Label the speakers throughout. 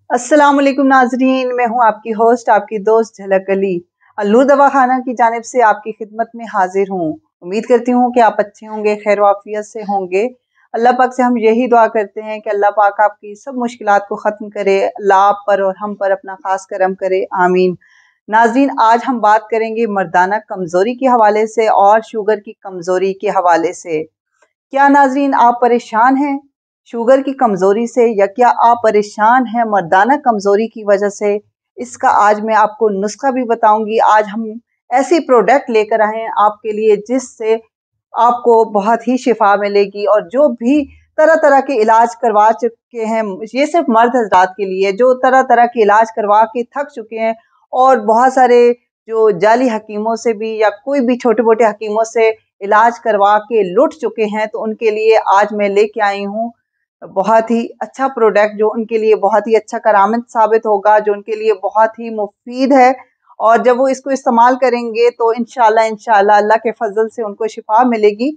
Speaker 1: अस्सलाम वालेकुम नाजरीन, मैं हूं आपकी होस्ट, आपकी दोस्त झलक अली। अल्लूर दवाखाना की जानिब से आपकी खिदमत में हाजिर हूं। उम्मीद करती हूं कि आप अच्छे होंगे, खैर वाफियत से होंगे। अल्लाह पाक से हम यही दुआ करते हैं कि अल्लाह पाक आपकी सब मुश्किलात को ख़त्म करे, अल्लाह आप पर और हम पर अपना खास करम करे, आमीन। नाजरीन, आज हम बात करेंगे मर्दाना कमज़ोरी के हवाले से और शुगर की कमज़ोरी के हवाले से। क्या नाजरीन आप परेशान हैं शुगर की कमज़ोरी से, या क्या आप परेशान हैं मर्दाना कमज़ोरी की वजह से? इसका आज मैं आपको नुस्खा भी बताऊंगी। आज हम ऐसी प्रोडक्ट लेकर आए हैं आपके लिए जिससे आपको बहुत ही शिफा मिलेगी। और जो भी तरह तरह के इलाज करवा चुके हैं, ये सिर्फ मर्द हजरात के लिए जो तरह तरह के इलाज करवा के थक चुके हैं, और बहुत सारे जो जाली हकीमों से भी या कोई भी छोटे मोटे हकीमों से इलाज करवा के लुट चुके हैं, तो उनके लिए आज मैं लेके आई हूँ बहुत ही अच्छा प्रोडक्ट, जो उनके लिए बहुत ही अच्छा करामत साबित होगा, जो उनके लिए बहुत ही मुफीद है। और जब वो इसको इस्तेमाल करेंगे तो इंशाल्लाह इंशाल्लाह अल्लाह के फजल से उनको शिफा मिलेगी।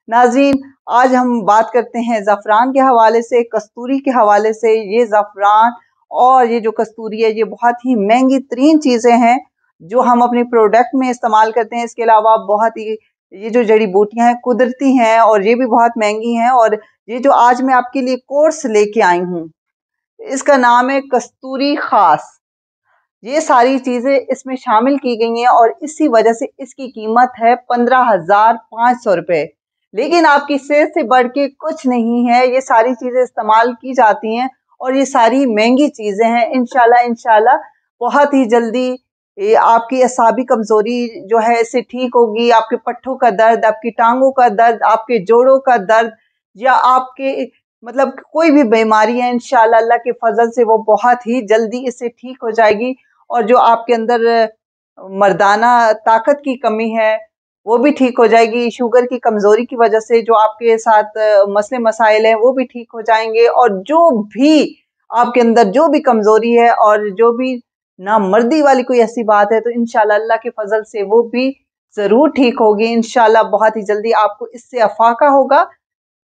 Speaker 1: नाज़रीन, आज हम बात करते हैं ज़फ़रान के हवाले से, कस्तूरी के हवाले से। ये ज़फ़रान और ये जो कस्तूरी है, ये बहुत ही महंगी तरीन चीज़ें हैं जो हम अपने प्रोडक्ट में इस्तेमाल करते हैं। इसके अलावा बहुत ही ये जो जड़ी बूटियां हैं कुदरती हैं और ये भी बहुत महंगी हैं। और ये जो आज मैं आपके लिए कोर्स लेके आई हूँ, इसका नाम है कस्तूरी खास। ये सारी चीजें इसमें शामिल की गई हैं और इसी वजह से इसकी कीमत है 15,500 रुपये। लेकिन आपकी सेहत से बढ़ के कुछ नहीं है। ये सारी चीजें इस्तेमाल की जाती हैं और ये सारी महंगी चीजें हैं। इंशाल्लाह इंशाल्लाह बहुत ही जल्दी ये आपकी असाबी कमजोरी जो है इससे ठीक होगी। आपके पट्ठों का दर्द, आपकी टांगों का दर्द, आपके जोड़ों का दर्द, या आपके मतलब कोई भी बीमारी है, इंशाल्लाह अल्लाह के फजल से वो बहुत ही जल्दी इससे ठीक हो जाएगी। और जो आपके अंदर मर्दाना ताकत की कमी है वो भी ठीक हो जाएगी। शुगर की कमजोरी की वजह से जो आपके साथ मसले मसाइल हैं वो भी ठीक हो जाएंगे। और जो भी आपके अंदर जो भी कमजोरी है और जो भी नामर्दी वाली कोई ऐसी बात है, तो इंशाल्लाह अल्लाह के फजल से वो भी जरूर ठीक होगी। इंशाल्लाह बहुत ही जल्दी आपको इससे अफाका होगा।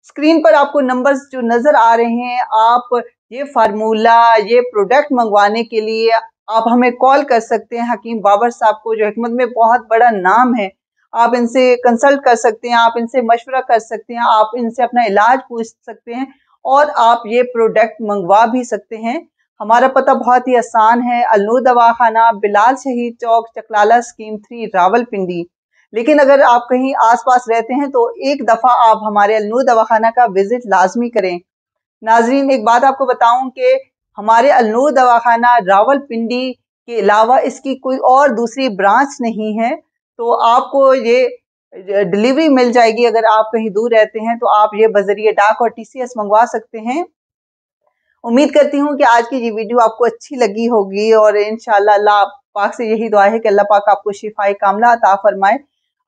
Speaker 1: स्क्रीन पर आपको नंबर्स जो नजर आ रहे हैं, आप ये फार्मूला, ये प्रोडक्ट मंगवाने के लिए आप हमें कॉल कर सकते हैं। हकीम बाबर साहब को, जो हिकमत में बहुत बड़ा नाम है, आप इनसे कंसल्ट कर सकते हैं, आप इनसे मशवरा कर सकते हैं, आप इनसे अपना इलाज पूछ सकते हैं और आप ये प्रोडक्ट मंगवा भी सकते हैं। हमारा पता बहुत ही आसान है, अल्लूर दवाखाना, बिलाल शहीद चौक, चकलाला स्कीम 3, रावलपिंडी। लेकिन अगर आप कहीं आसपास रहते हैं तो एक दफ़ा आप हमारे अल्नूर दवाखाना का विजिट लाजमी करें। नाजरीन, एक बात आपको बताऊं कि हमारे अल्नूर दवाखाना रावलपिंडी के अलावा इसकी कोई और दूसरी ब्रांच नहीं है। तो आपको ये डिलीवरी मिल जाएगी। अगर आप कहीं दूर रहते हैं तो आप ये बजरिए डाक और टीसीएस मंगवा सकते हैं। उम्मीद करती हूँ कि आज की ये वीडियो आपको अच्छी लगी होगी, और इंशाल्लाह अल्लाह पाक से यही दुआ है कि अल्लाह पाक आपको शिफाए कामला अता फरमाए,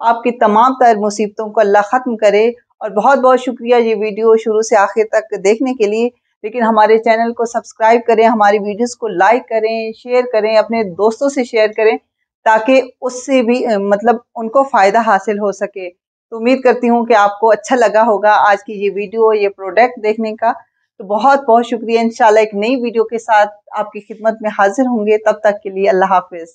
Speaker 1: आपकी तमाम तर मुसीबतों को अल्लाह ख़त्म करे। और बहुत बहुत शुक्रिया ये वीडियो शुरू से आखिर तक देखने के लिए। लेकिन हमारे चैनल को सब्सक्राइब करें, हमारी वीडियोस को लाइक करें, शेयर करें, अपने दोस्तों से शेयर करें, ताकि उससे भी मतलब उनको फ़ायदा हासिल हो सके। तो उम्मीद करती हूँ कि आपको अच्छा लगा होगा आज की ये वीडियो, ये प्रोडक्ट देखने का। तो बहुत बहुत शुक्रिया। इंशाल्लाह एक नई वीडियो के साथ आपकी खिदमत में हाजिर होंगे। तब तक के लिए अल्लाह हाफिज।